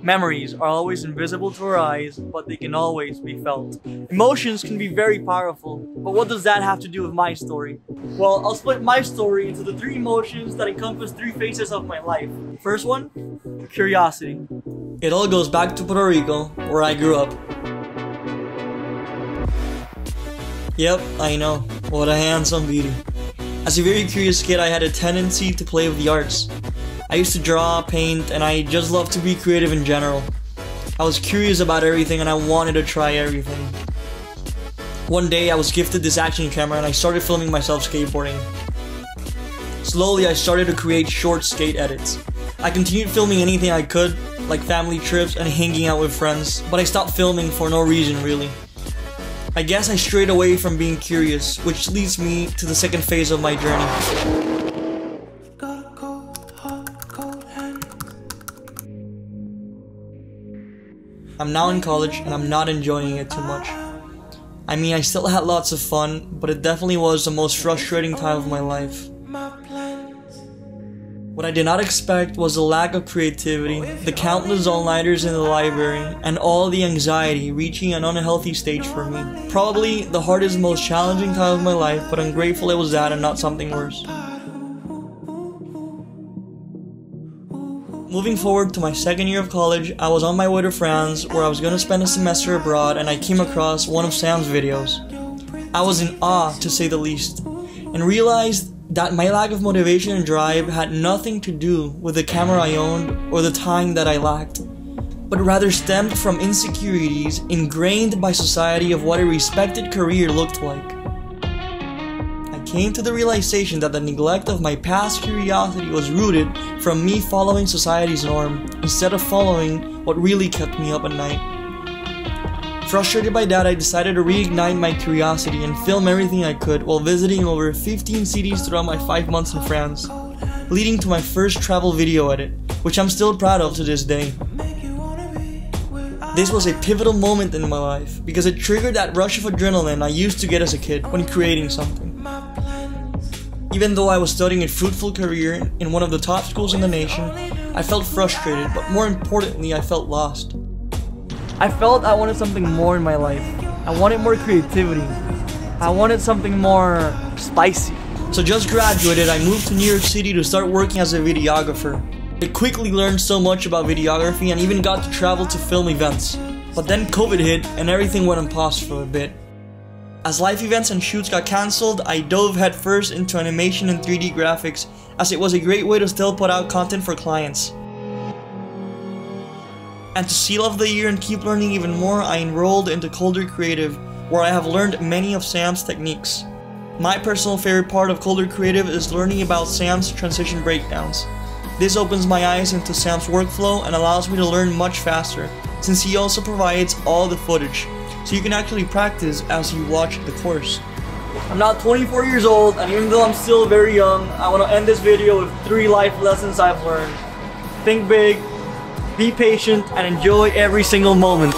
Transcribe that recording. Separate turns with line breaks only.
Memories are always invisible to our eyes, but they can always be felt. Emotions can be very powerful, but what does that have to do with my story? Well, I'll split my story into the 3 emotions that encompass 3 phases of my life. First one, curiosity. It all goes back to Puerto Rico, where I grew up. Yep, I know, what a handsome beauty. As a very curious kid, I had a tendency to play with the arts. I used to draw, paint, and I just loved to be creative in general. I was curious about everything and I wanted to try everything. One day I was gifted this action camera and I started filming myself skateboarding. Slowly I started to create short skate edits. I continued filming anything I could, like family trips and hanging out with friends, but I stopped filming for no reason really. I guess I strayed away from being curious, which leads me to the second phase of my journey. I'm now in college and I'm not enjoying it too much. I mean, I still had lots of fun, but it definitely was the most frustrating time of my life. What I did not expect was the lack of creativity, the countless all-nighters in the library, and all the anxiety reaching an unhealthy stage for me. Probably the hardest and most challenging time of my life, but I'm grateful it was that and not something worse. Moving forward to my second year of college, I was on my way to France where I was going to spend a semester abroad, and I came across one of Sam's videos. I was in awe, to say the least, and realized that my lack of motivation and drive had nothing to do with the camera I owned or the time that I lacked, but rather stemmed from insecurities ingrained by society of what a respected career looked like. I came to the realization that the neglect of my past curiosity was rooted from me following society's norm instead of following what really kept me up at night. Frustrated by that, I decided to reignite my curiosity and film everything I could while visiting over 15 cities throughout my 5 months in France, leading to my first travel video edit, which I'm still proud of to this day. This was a pivotal moment in my life because it triggered that rush of adrenaline I used to get as a kid when creating something. Even though I was studying a fruitful career in one of the top schools in the nation, I felt frustrated, but more importantly, I felt lost. I felt I wanted something more in my life. I wanted more creativity. I wanted something more spicy. So just graduated, I moved to New York City to start working as a videographer. I quickly learned so much about videography and even got to travel to film events. But then COVID hit and everything went on pause for a bit. As live events and shoots got cancelled, I dove headfirst into animation and 3D graphics as it was a great way to still put out content for clients. And to seal off the year and keep learning even more, I enrolled into Kolder Creative, where I have learned many of Sam's techniques. My personal favorite part of Kolder Creative is learning about Sam's transition breakdowns. This opens my eyes into Sam's workflow and allows me to learn much faster, since he also provides all the footage, so you can actually practice as you watch the course. I'm now 24 years old, and even though I'm still very young, I want to end this video with 3 life lessons I've learned. Think big, be patient, and enjoy every single moment.